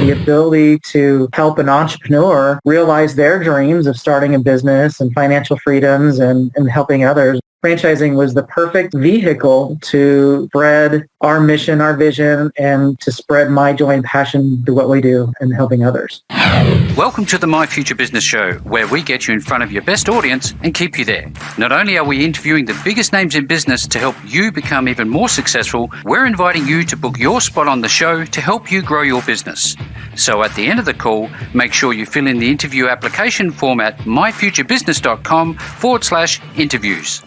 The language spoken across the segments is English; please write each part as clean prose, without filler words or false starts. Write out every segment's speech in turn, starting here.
the ability to help an entrepreneur realize their dreams of starting a business and financial freedoms and helping others. Franchising was the perfect vehicle to spread our mission, our vision, and to spread my joy and passion to what we do and helping others. Welcome to the My Future Business Show, where we get you in front of your best audience and keep you there. Not only are we interviewing the biggest names in business to help you become even more successful, we're inviting you to book your spot on the show to help you grow your business. So at the end of the call, make sure you fill in the interview application form at myfuturebusiness.com/interviews.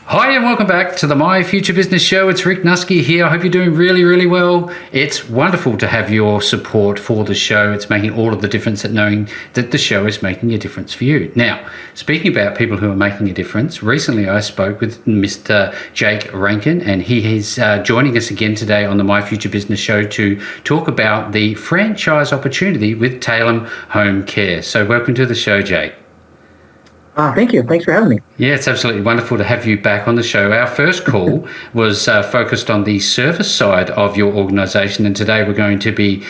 Hi and welcome back to the My Future Business Show. It's Rick Nuske here. I hope you're doing really, really well. It's wonderful to have your support for the show. It's making all of the difference at knowing that the show is making a difference for you. Now, speaking about people who are making a difference, recently I spoke with Mr. Jake Rankin, and he is joining us again today on the My Future Business Show to talk about the franchise opportunity with Talem Home Care. So welcome to the show, Jake. Thank you. Thanks for having me. Yeah, it's absolutely wonderful to have you back on the show. Our first call was focused on the service side of your organisation, and today we're going to be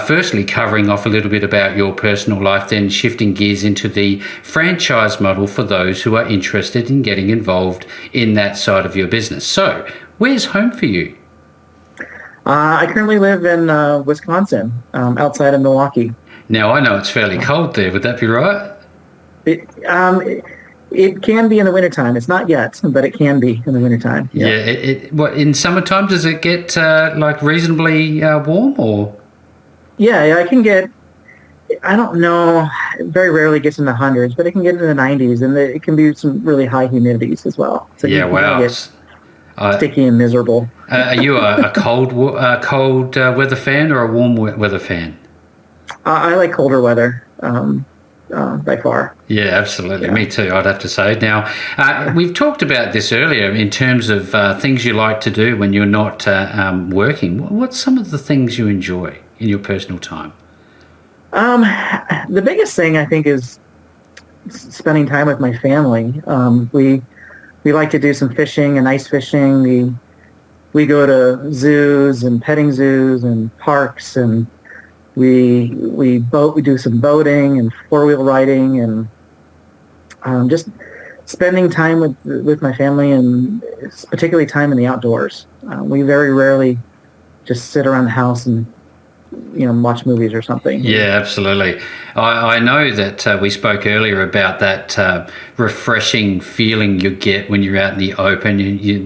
firstly covering off a little bit about your personal life, then shifting gears into the franchise model for those who are interested in getting involved in that side of your business. So, where's home for you? I currently live in Wisconsin, outside of Milwaukee. Now, I know it's fairly cold there. Would that be right? It can be in the wintertime. It's not yet, but it can be in the wintertime. Yeah. What in summertime does it get like reasonably warm or? Yeah, I can get. I don't know. Very rarely gets in the hundreds, but it can get into the 90s, and it can be some really high humidities as well. So yeah, wow. Get sticky and miserable. Are you a cold weather fan or a warm weather fan? I like colder weather. By far. Yeah, absolutely. Yeah. Me too, I'd have to say. Now, we've talked about this earlier in terms of things you like to do when you're not working. What's some of the things you enjoy in your personal time? The biggest thing, I think, is spending time with my family. We like to do some fishing and ice fishing. We go to zoos and petting zoos and parks, and we boat. We do some boating and four-wheel riding, and just spending time with my family, and particularly time in the outdoors. We very rarely just sit around the house and watch movies or something. Yeah, absolutely. I know that we spoke earlier about that refreshing feeling you get when you're out in the open,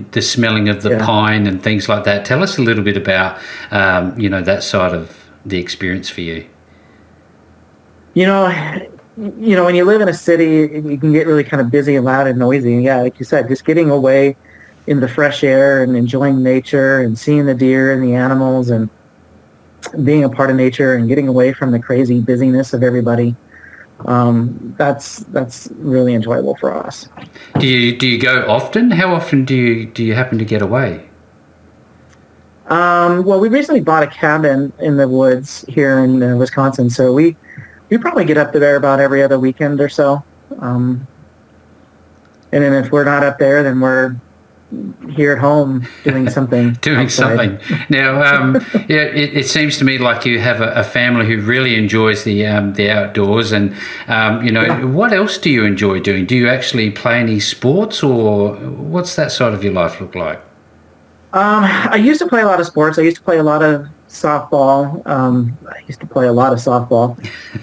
the smelling of the pine and things like that. Tell us a little bit about that side of the experience for you. When you live in a city, you can get really kind of busy and loud and noisy. And yeah, like you said, just getting away in the fresh air and enjoying nature and seeing the deer and the animals and being a part of nature and getting away from the crazy busyness of everybody. That's really enjoyable for us. Do you go often? How often do you happen to get away? Well, we recently bought a cabin in the woods here in Wisconsin, so we probably get up there about every other weekend or so. And then if we're not up there, then we're here at home doing something. Something. Now, it seems to me like you have a family who really enjoys the outdoors, and what else do you enjoy doing? Do you actually play any sports, or what's that side of your life look like? I used to play a lot of sports. I used to play a lot of softball.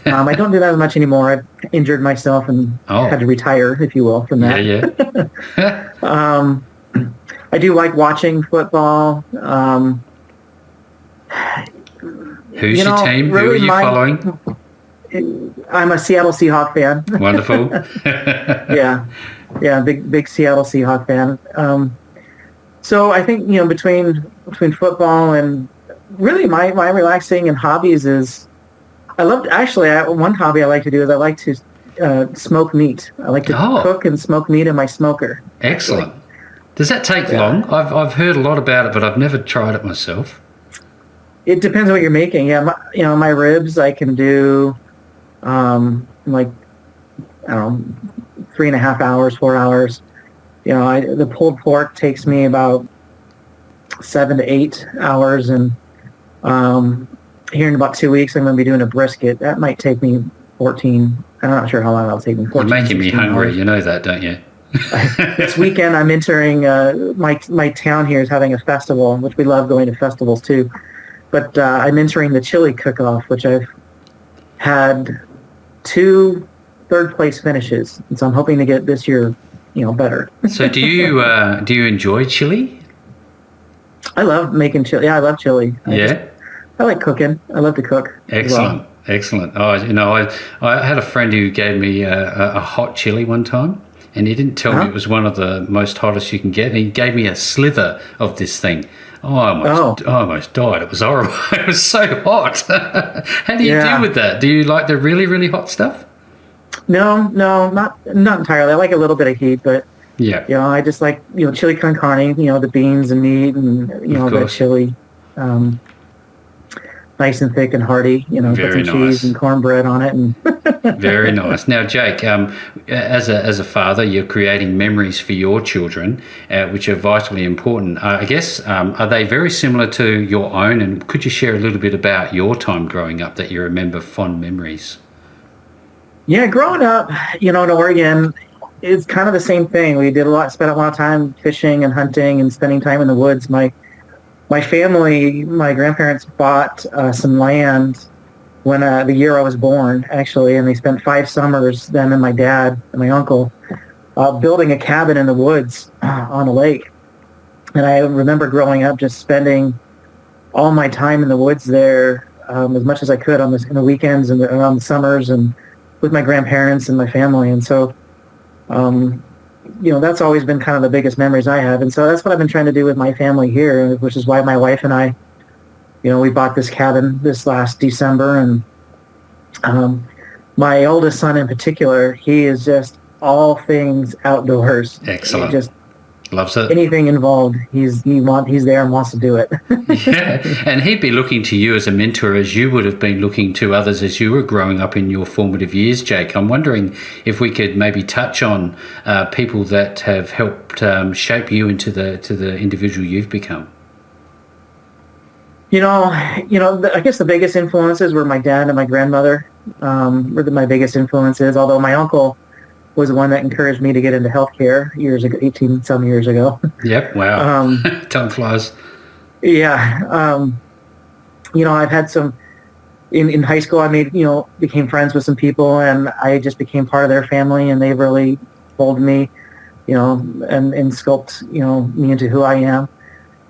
I don't do that as much anymore. I've injured myself and had to retire, if you will, from that. Yeah. I do like watching football. Who's your team? Who are you following? I'm a Seattle Seahawks fan. Wonderful. Yeah, big Seattle Seahawks fan. So I think between football and really my relaxing and hobbies is one hobby I like to do is I like to smoke meat. I like to cook and smoke meat in my smoker. Excellent. Does that take long? I've heard a lot about it, but I've never tried it myself. It depends on what you're making. Yeah, my ribs I can do 3.5 hours, 4 hours. The pulled pork takes me about 7 to 8 hours, and here in about 2 weeks, I'm going to be doing a brisket. That might take me 14. I'm not sure how long that'll take me. 14, You're making me 16 hungry. hours. You know that, don't you? This weekend, I'm entering, my town here is having a festival, which we love going to festivals too. But I'm entering the chili cook-off, which I've had 2 third-place finishes. And so I'm hoping to get this year, better. So do you enjoy chili? I love making chili. Yeah, I love chili. I like cooking. I love to cook. Excellent. Well. Excellent. Oh, I had a friend who gave me a hot chili one time, and he didn't tell me it was one of the most hottest you can get. And he gave me a slither of this thing. Oh, I almost died. It was horrible. It was so hot. How do you deal with that? Do you like the really, really hot stuff? No, not entirely. I like a little bit of heat, but I just like chili con carne. The beans and meat, and a bit of chili. Nice and thick and hearty, put some cheese and cornbread on it. And Very nice. Now, Jake, as a father, you're creating memories for your children, which are vitally important. I guess, are they very similar to your own? And could you share a little bit about your time growing up that you remember fond memories? Yeah, growing up, in Oregon, it's kind of the same thing. We spent a lot of time fishing and hunting and spending time in the woods. My family, my grandparents bought some land when the year I was born, actually, and they spent 5 summers, them and my dad and my uncle, building a cabin in the woods on a lake. And I remember growing up just spending all my time in the woods there as much as I could in the weekends and around the summers and with my grandparents and my family. And so that's always been kind of the biggest memories I have. And so that's what I've been trying to do with my family here, which is why my wife and I, we bought this cabin this last December. And my oldest son in particular, he is just all things outdoors. Excellent. He just loves it. Anything involved, he's there and wants to do it. Yeah, and he'd be looking to you as a mentor as you would have been looking to others as you were growing up in your formative years, Jake. I'm wondering if we could maybe touch on people that have helped shape you into the individual you've become. I guess the biggest influences were my dad and my grandmother were my biggest influences, although my uncle was the one that encouraged me to get into healthcare 18 years ago. Yep. Wow. Time flies. Yeah. I've had some in high school. I became friends with some people, and I just became part of their family, and they really molded me, and sculpt, me into who I am.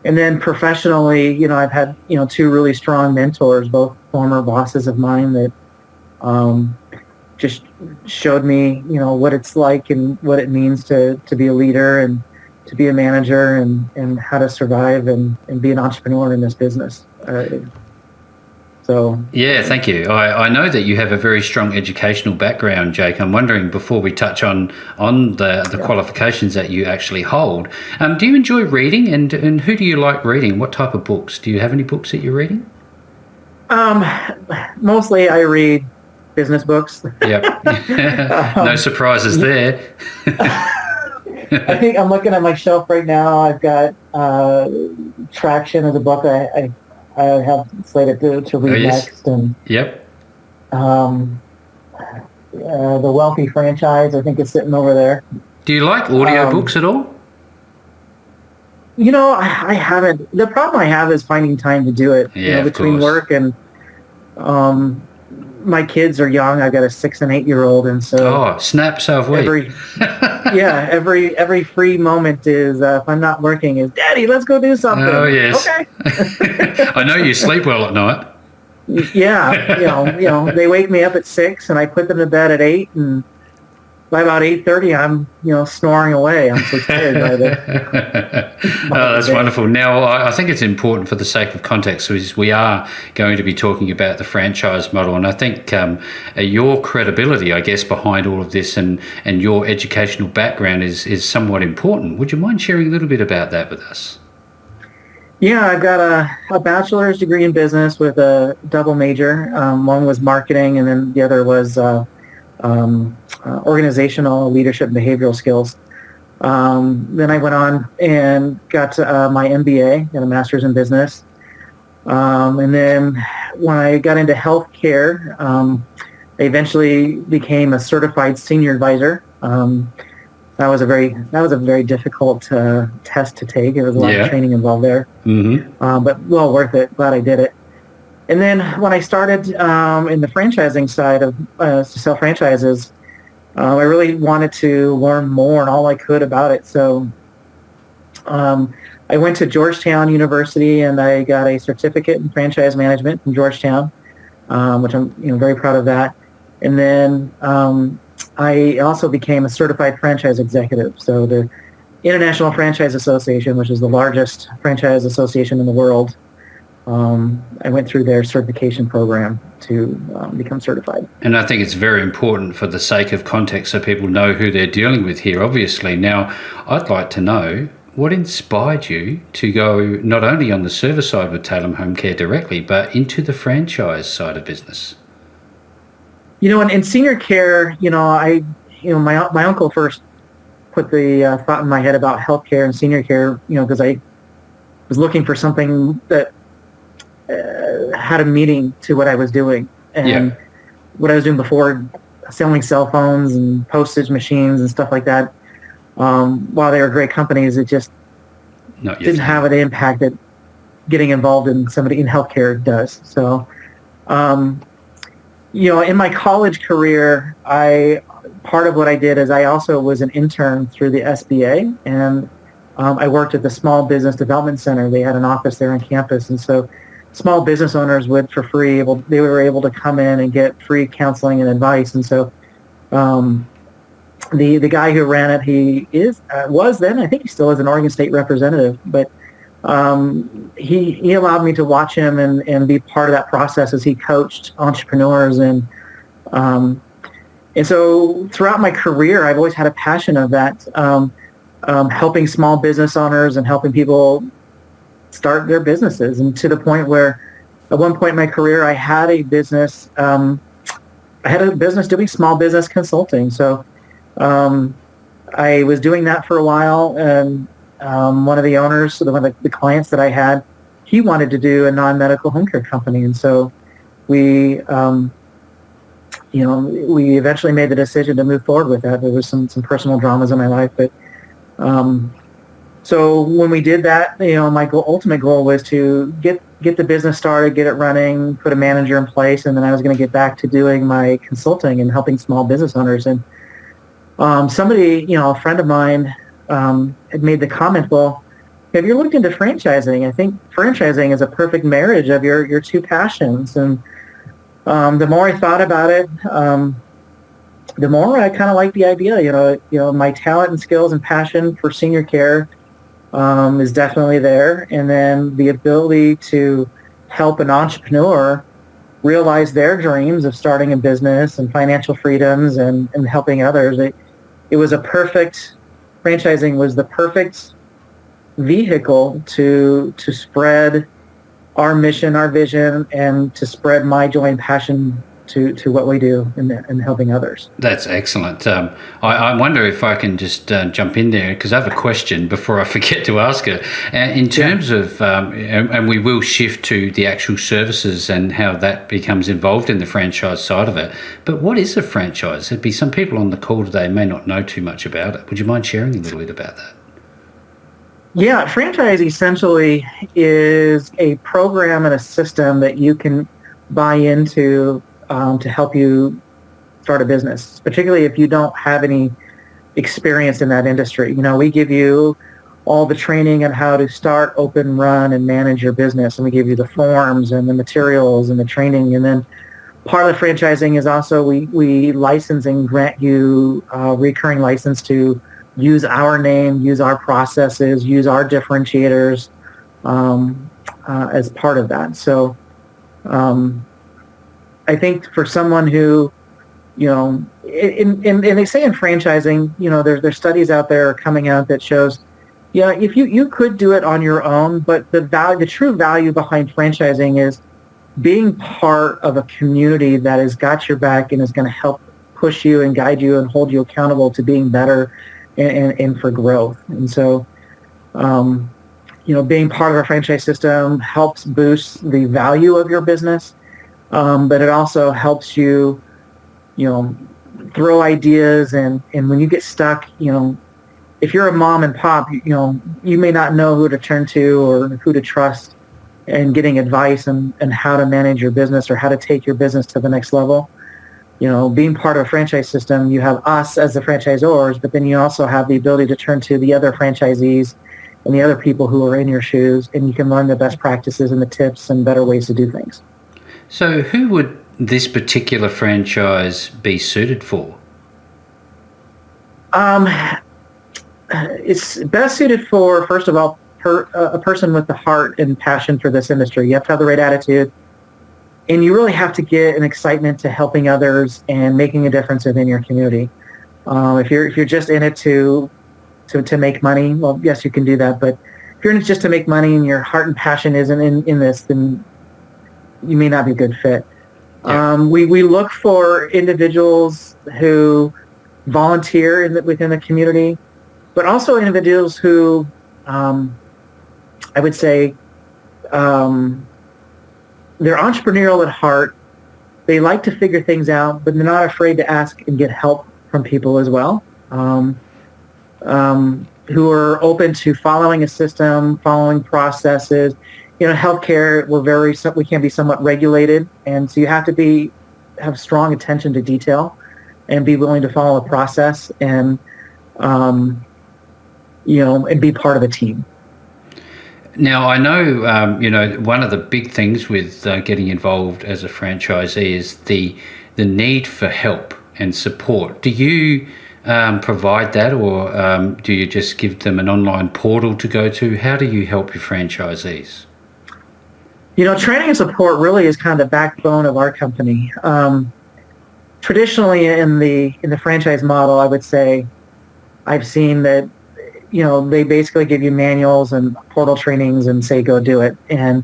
And then professionally, I've had, 2 really strong mentors, both former bosses of mine that, just showed me, what it's like and what it means to be a leader and to be a manager and how to survive and be an entrepreneur in this business. Yeah, thank you. I know that you have a very strong educational background, Jake. I'm wondering, before we touch on the qualifications that you actually hold, do you enjoy reading, and who do you like reading? What type of books? Do you have any books that you're reading? Mostly I read business books. Yep. No surprises there. I think I'm looking at my shelf right now. I've got Traction as a book I have slated to read next. And yep. The Wealthy Franchise, I think, is sitting over there. Do you like audio books at all? I haven't. The problem I have is finding time to do it. Yeah, between work and my kids are young. I've got a 6 and 8-year-old, and so snap self every free moment is if I'm not working is Daddy, let's go do something. Oh yes. Okay. I know you sleep well at night. Yeah, they wake me up at 6 and I put them to bed at 8, and by about 8:30 I'm snoring away. I'm so tired by the Oh, that's wonderful. Now, I think it's important, for the sake of context, because we are going to be talking about the franchise model, and I think your credibility, I guess, behind all of this and your educational background is somewhat important. Would you mind sharing a little bit about that with us? Yeah, I've got a bachelor's degree in business with a double major. One was marketing, and then the other was organizational leadership and behavioral skills. Then I went on and got my MBA and a master's in business. And then when I got into healthcare, I eventually became a certified senior advisor. That was a very difficult test to take. There was a lot of training involved there, but well worth it. Glad I did it. And then when I started in the franchising side of to sell franchises, I really wanted to learn more and all I could about it. So I went to Georgetown University and I got a certificate in franchise management from Georgetown, which I'm very proud of that. And then I also became a certified franchise executive. So the International Franchise Association, which is the largest franchise association in the world, I went through their certification program to become certified. And I think it's very important for the sake of context so people know who they're dealing with here, obviously. Now, I'd like to know what inspired you to go not only on the service side with Talem Home Care directly, but into the franchise side of business? In senior care, my uncle first put the thought in my head about healthcare and senior care, because I was looking for something that had a meaning to what I was doing. And what I was doing before, selling cell phones and postage machines and stuff like that, while they were great companies, it just didn't have an impact that getting involved in somebody in healthcare does. So, in my college career, part of what I did is I also was an intern through the SBA, and I worked at the Small Business Development Center. They had an office there on campus, and so small business owners would, for free, they were able to come in and get free counseling and advice. And so the guy who ran it, he was then, I think he still is, an Oregon State representative, but he allowed me to watch him and be part of that process as he coached entrepreneurs. And so throughout my career, I've always had a passion of that, helping small business owners and helping people start their businesses. And to the point where at one point in my career, I had a business doing small business consulting. So I was doing that for a while, and one of the owners, one of the clients that I had, he wanted to do a non-medical home care company. And so we eventually made the decision to move forward with that. There was some personal dramas in my life, but so when we did that, my ultimate goal was to get the business started, get it running, put a manager in place, and then I was going to get back to doing my consulting and helping small business owners. And somebody, a friend of mine, had made the comment, well, have you looked into franchising? I think franchising is a perfect marriage of your two passions. And the more I thought about it, the more I kind of liked the idea. My talent and skills and passion for senior care is definitely there. And then the ability to help an entrepreneur realize their dreams of starting a business and financial freedoms and helping others. Franchising was the perfect vehicle to spread our mission, our vision, and to spread my joy and passion to what we do in helping others. That's excellent. I wonder if I can just jump in there, because I have a question before I forget to ask it. In terms of, and we will shift to the actual services and how that becomes involved in the franchise side of it. But what is a franchise? There'd be some people on the call today may not know too much about it. Would you mind sharing a little bit about that? Yeah, franchise essentially is a program and a system that you can buy into to help you start a business, particularly if you don't have any experience in that industry. We give you all the training on how to start, open, run, and manage your business, and we give you the forms and the materials and the training. And then part of the franchising is also we license and grant you a recurring license to use our name, use our processes, use our differentiators as part of that. So I think for someone who, and they say in franchising, there's studies out there coming out that shows, if you could do it on your own, but the true value behind franchising is being part of a community that has got your back and is going to help push you and guide you and hold you accountable to being better and for growth. And so, being part of a franchise system helps boost the value of your business, but it also helps you, throw ideas, and when you get stuck, if you're a mom and pop, you may not know who to turn to or who to trust and getting advice and how to manage your business or how to take your business to the next level. Being part of a franchise system, you have us as the franchisors, but then you also have the ability to turn to the other franchisees and the other people who are in your shoes, and you can learn the best practices and the tips and better ways to do things. So who would this particular franchise be suited for? It's best suited for, first of all, a person with the heart and passion for this industry. You have to have the right attitude, and you really have to get an excitement to helping others and making a difference within your community. If you're just in it to make money, well, yes, you can do that. But if you're in it just to make money and your heart and passion isn't in this, then you may not be a good fit. Yeah. We look for individuals who volunteer within the community, but also individuals who, I would say, they're entrepreneurial at heart. They like to figure things out, but they're not afraid to ask and get help from people as well. Who are open to following a system, following processes. Healthcare, we can be somewhat regulated, and so you have to have strong attention to detail and be willing to follow a process and and be part of a team. Now, I know, one of the big things with getting involved as a franchisee is the need for help and support. Do you provide that, or do you just give them an online portal to go to? How do you help your franchisees? Training and support really is kind of the backbone of our company. Traditionally, in the franchise model, I would say I've seen that they basically give you manuals and portal trainings and say, go do it. And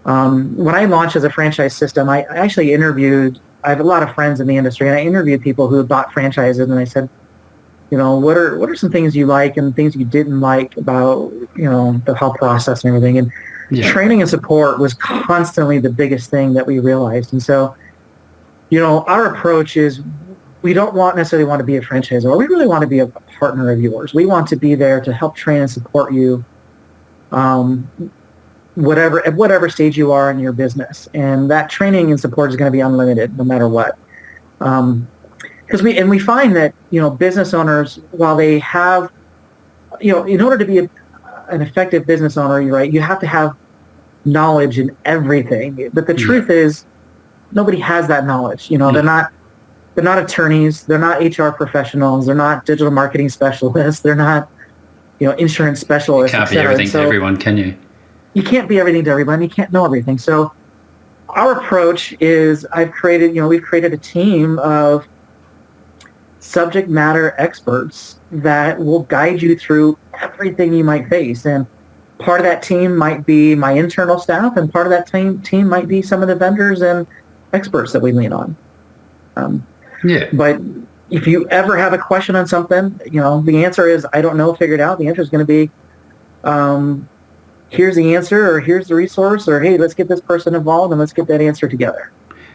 when I launched as a franchise system, I actually interviewed, I have a lot of friends in the industry, and I interviewed people who had bought franchises, and I said, what are some things you like and things you didn't like about, the whole process and everything. And training and support was constantly the biggest thing that we realized. And so, our approach is, we don't necessarily want to be a franchisor. We really want to be a partner of yours. We want to be there to help train and support you, at whatever stage you are in your business. And that training and support is going to be unlimited no matter what. Because we find that, business owners, while they have, in order to be an effective business owner, you're right, you have to have knowledge in everything. But the truth is, nobody has that knowledge. They're not attorneys. They're not HR professionals. They're not digital marketing specialists. They're not, insurance specialists. You can't be everything to everyone, can you? You can't be everything to everyone. You can't know everything. So our approach is, we've created a team of subject matter experts that will guide you through everything you might face. And part of that team might be my internal staff, and part of that team might be some of the vendors and experts that we lean on. But if you ever have a question on something, the answer is, I don't know, figure it out. The answer is going to be, here's the answer, or here's the resource, or hey, let's get this person involved and let's get that answer together.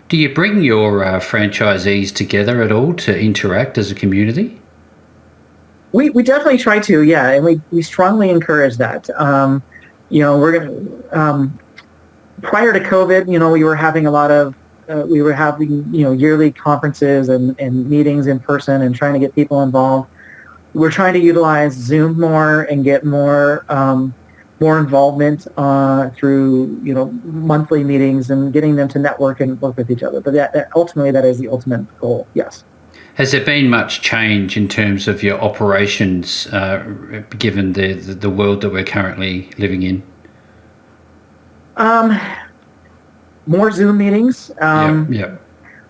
Do you bring your franchisees together at all to interact as a community? We definitely try to, yeah, and we strongly encourage that. We're going to, prior to COVID, we were having yearly conferences and meetings in person and trying to get people involved. We're trying to utilize Zoom more and get more involvement through monthly meetings and getting them to network and work with each other. But ultimately, that is the ultimate goal. Yes. Has there been much change in terms of your operations, given the world that we're currently living in? More Zoom meetings.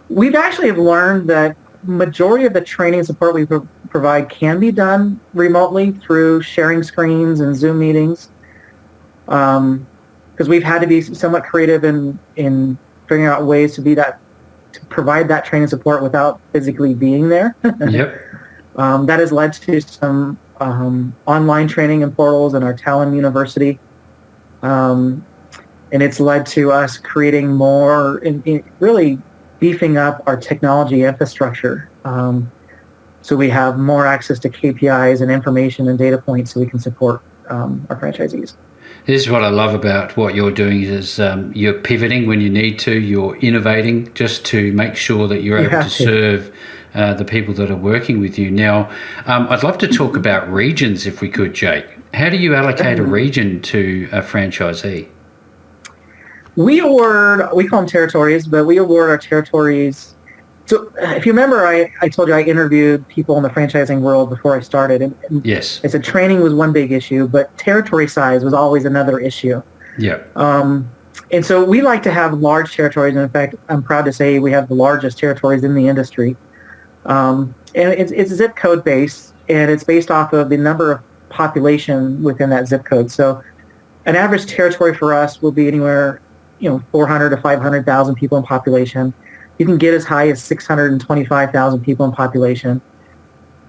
We've actually have learned that majority of the training and support we provide can be done remotely through sharing screens and Zoom meetings. Because we've had to be somewhat creative in figuring out ways to provide that training support without physically being there. That has led to some online training and portals in our Talem University, And it's led to us creating more and really beefing up our technology infrastructure. So we have more access to KPIs and information and data points so we can support our franchisees. This is what I love about what you're doing is you're pivoting when you need to, you're innovating just to make sure that you're able to serve the people that are working with you. Now, I'd love to talk about regions if we could, Jake. How do you allocate a region to a franchisee? We call them territories, but we award our territories. So if you remember, I told you I interviewed people in the franchising world before I started. And yes. I said training was one big issue, but territory size was always another issue. Yeah. And so we like to have large territories. And in fact, I'm proud to say we have the largest territories in the industry. And it's zip code based, and it's based off of the number of population within that zip code. So an average territory for us will be anywhere 400 to 500,000 people in population. You can get as high as 625,000 people in population.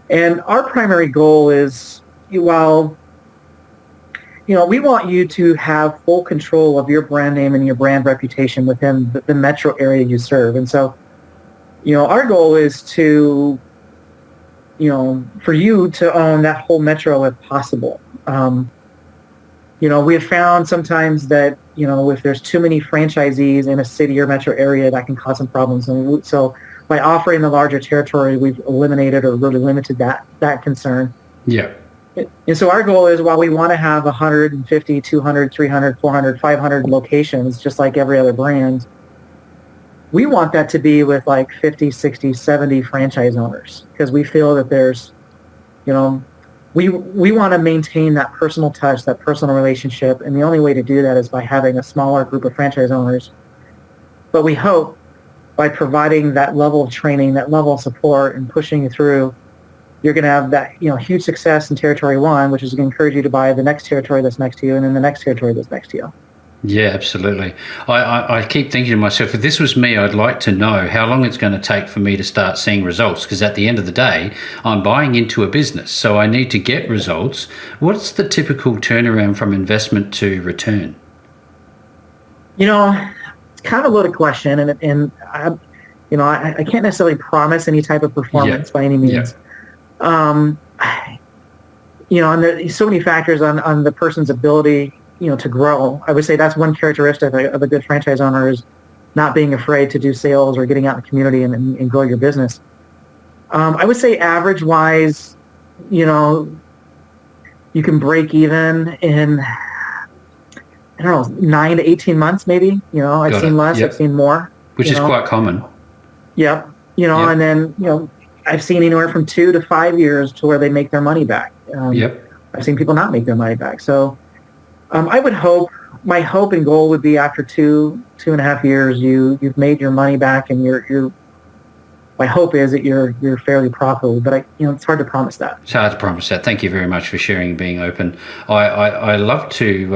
And our primary goal is, we want you to have full control of your brand name and your brand reputation within the metro area you serve. And so, our goal is to, for you to own that whole metro if possible. We have found sometimes that, if there's too many franchisees in a city or metro area, that can cause some problems. And so by offering the larger territory, we've eliminated or really limited that concern. Yeah. And so our goal is, while we want to have 150, 200, 300, 400, 500 locations, just like every other brand, we want that to be with like 50, 60, 70 franchise owners, because we feel that there's, we want to maintain that personal touch, that personal relationship, and the only way to do that is by having a smaller group of franchise owners. But we hope by providing that level of training, that level of support, and pushing you through, you're going to have that huge success in territory one, which is going to encourage you to buy the next territory that's next to you, and then the next territory that's next to you. Yeah, absolutely. I keep thinking to myself, if this was me, I'd like to know how long it's going to take for me to start seeing results, because at the end of the day, I'm buying into a business, so I need to get results. What's the typical turnaround from investment to return? It's kind of a loaded question, and I can't necessarily promise any type of performance by any means. And there's so many factors on the person's ability to grow. I would say that's one characteristic of a good franchise owner, is not being afraid to do sales or getting out in the community and grow your business. I would say average-wise, you can break even in, 9 to 18 months maybe. I've seen less, I've seen more. Which is quite common. Yep. And then, I've seen anywhere from 2 to 5 years to where they make their money back. I've seen people not make their money back. So I would hope, my hope and goal would be after 2.5 years, you've made your money back, and my hope is that you're fairly profitable, but it's hard to promise that. It's hard to promise that. Thank you very much for sharing and being open. I love to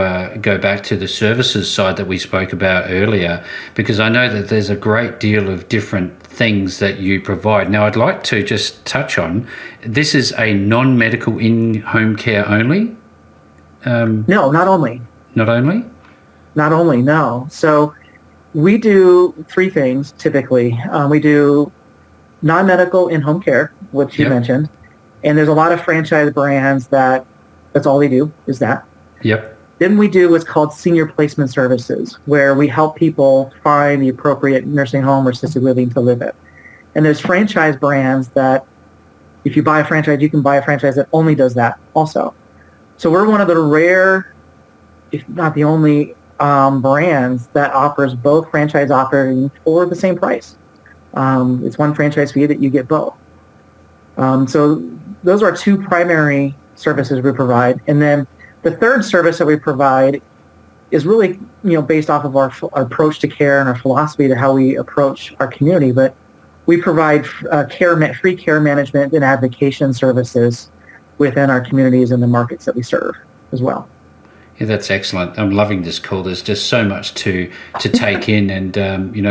go back to the services side that we spoke about earlier, because I know that there's a great deal of different things that you provide. Now, I'd like to just touch on, this is a non-medical in-home care only? No, not only. Not only? Not only, no. So we do 3 things typically. We do non-medical in-home care, which you mentioned, and there's a lot of franchise brands that's all they do is that. Yep. Then we do what's called senior placement services, where we help people find the appropriate nursing home or assisted living to live at. And there's franchise brands that, if you buy a franchise, you can buy a franchise that only does that also. So we're one of the rare, if not the only, brands that offers both franchise offerings for the same price. It's one franchise fee that you get both. So those are 2 primary services we provide. And then the third service that we provide is really, based off of our approach to care and our philosophy to how we approach our community. But we provide free care management and advocacy services within our communities and the markets that we serve as well. Yeah, that's excellent. I'm loving this call. There's just so much to take in, and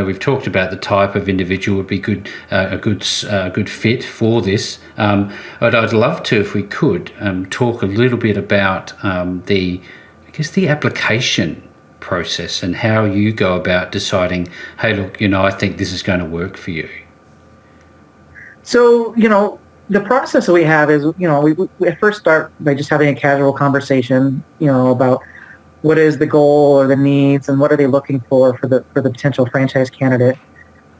we've talked about the type of individual would be a good fit for this. But I'd love to, if we could, talk a little bit about the guess, the application process and how you go about deciding, hey, look, I think this is going to work for you? So, the process that we have is, we first start by just having a casual conversation, about what is the goal or the needs and what are they looking for the potential franchise candidate.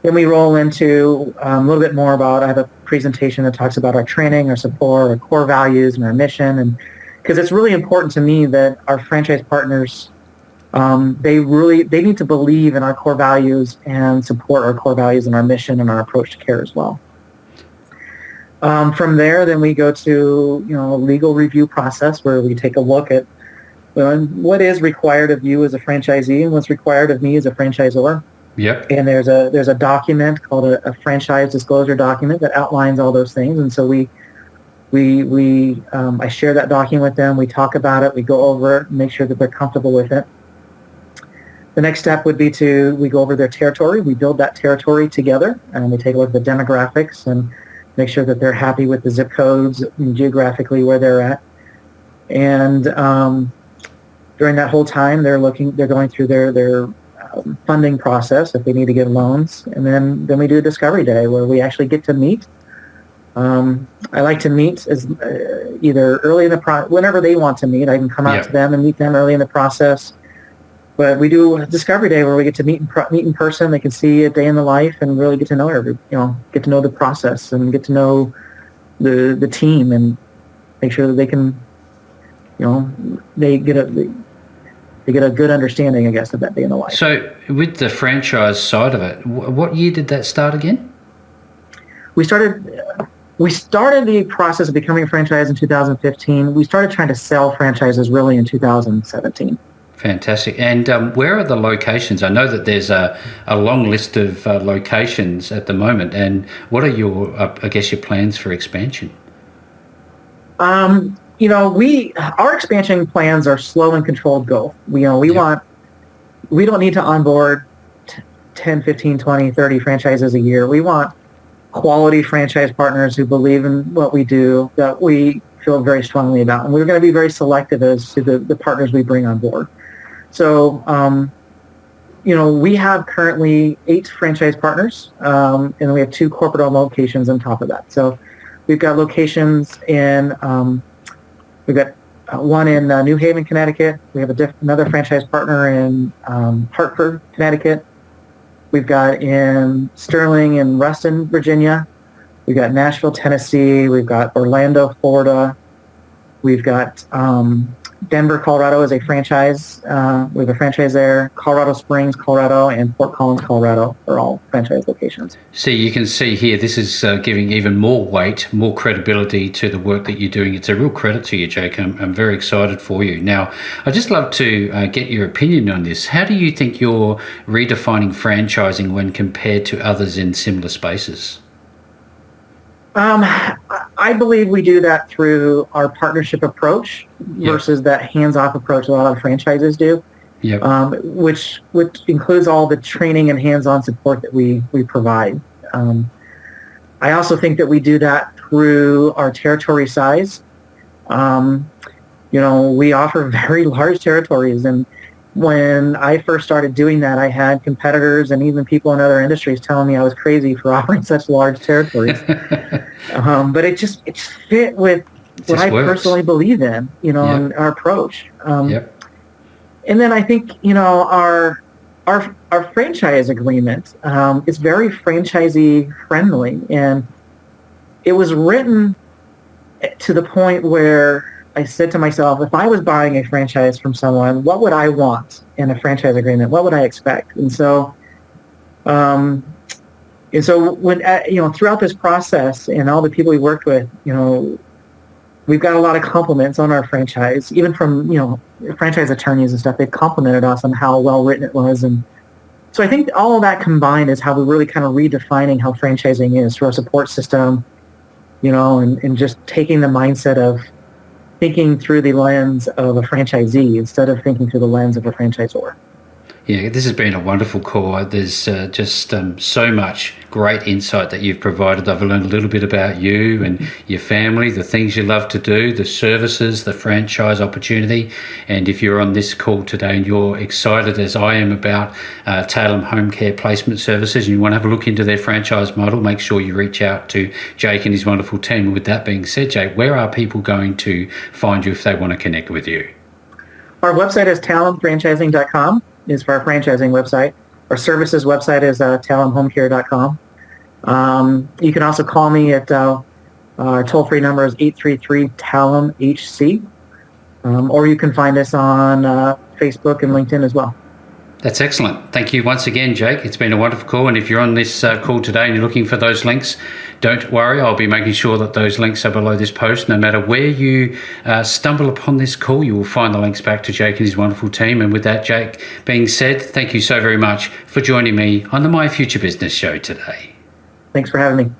Then we roll into a little bit more about, I have a presentation that talks about our training, our support, our core values, and our mission. And because it's really important to me that our franchise partners, they need to believe in our core values and support our core values and our mission and our approach to care as well. From there, then we go to, a legal review process where we take a look at what is required of you as a franchisee and what's required of me as a franchisor. Yep. And there's a document called a franchise disclosure document that outlines all those things. And so I share that document with them. We talk about it. We go over it, make sure that they're comfortable with it. The next step would be we go over their territory. We build that territory together, and we take a look at the demographics and make sure that they're happy with the zip codes and geographically where they're at. And during that whole time, they're going through their funding process if they need to get loans. And then we do a discovery day where we actually get to meet. I like to meet as either early in the process, whenever they want to meet. I can come out to them and meet them early in the process. But we do a discovery day where we get to meet in person. They can see a day in the life and really get to know get to know the process and get to know the team and make sure that they can, they get a good understanding, I guess, of that day in the life. So with the franchise side of it, what year did that start again? We started the process of becoming a franchise in 2015. We started trying to sell franchises really in 2017. Fantastic. And where are the locations? I know that there's a long list of locations at the moment. And what are your plans for expansion? Our expansion plans are slow and controlled growth. We don't need to onboard 10, 15, 20, 30 franchises a year. We want quality franchise partners who believe in what we do, that we feel very strongly about. And we're going to be very selective as to the partners we bring on board. So, we have currently 8 franchise partners, and we have 2 corporate-owned locations on top of that. So we've got locations we've got one in New Haven, Connecticut. We have another franchise partner in Hartford, Connecticut. We've got in Sterling and Ruston, Virginia. We've got Nashville, Tennessee. We've got Orlando, Florida. We've got Denver, Colorado is a franchise. We have a franchise there. Colorado Springs, Colorado, and Fort Collins, Colorado are all franchise locations. So you can see here, this is giving even more weight, more credibility to the work that you're doing. It's a real credit to you, Jake. I'm very excited for you. Now, I'd just love to get your opinion on this. How do you think you're redefining franchising when compared to others in similar spaces? I believe we do that through our partnership approach versus that hands-off approach a lot of franchises do, which includes all the training and hands-on support that we provide. I also think that we do that through our territory size. We offer very large territories, and when I first started doing that, I had competitors and even people in other industries telling me I was crazy for offering such large territories. But it fit with what I personally believe in, and our approach. And then I think, our franchise agreement is very franchisee friendly, and it was written to the point where I said to myself, if I was buying a franchise from someone, what would I want in a franchise agreement? What would I expect? And so, when throughout this process and all the people we worked with, we've got a lot of compliments on our franchise, even from franchise attorneys and stuff. They've complimented us on how well written it was, and so I think all of that combined is how we're really kind of redefining how franchising is through our support system, and just taking the mindset of thinking through the lens of a franchisee instead of thinking through the lens of a franchisor. Yeah, this has been a wonderful call. There's just so much great insight that you've provided. I've learned a little bit about you and your family, the things you love to do, the services, the franchise opportunity. And if you're on this call today and you're excited as I am about Talem Home Care Placement Services and you want to have a look into their franchise model, make sure you reach out to Jake and his wonderful team. And with that being said, Jake, where are people going to find you if they want to connect with you? Our website is talemfranchising.com. is for our franchising website. Our services website is talemhomecare.com. You can also call me at our toll-free number is 833-TALEM-HC. Or you can find us on Facebook and LinkedIn as well. That's excellent. Thank you once again, Jake. It's been a wonderful call. And if you're on this call today and you're looking for those links, don't worry. I'll be making sure that those links are below this post. No matter where you stumble upon this call, you will find the links back to Jake and his wonderful team. And with that, Jake, being said, thank you so very much for joining me on the My Future Business show today. Thanks for having me.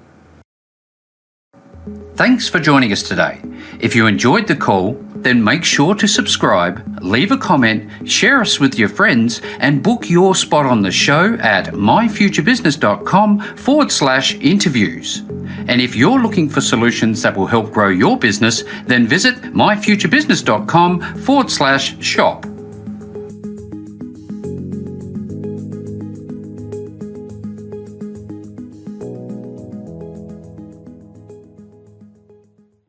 Thanks for joining us today. If you enjoyed the call, then make sure to subscribe, leave a comment, share us with your friends, and book your spot on the show at myfuturebusiness.com/interviews. And if you're looking for solutions that will help grow your business, then visit myfuturebusiness.com/shop.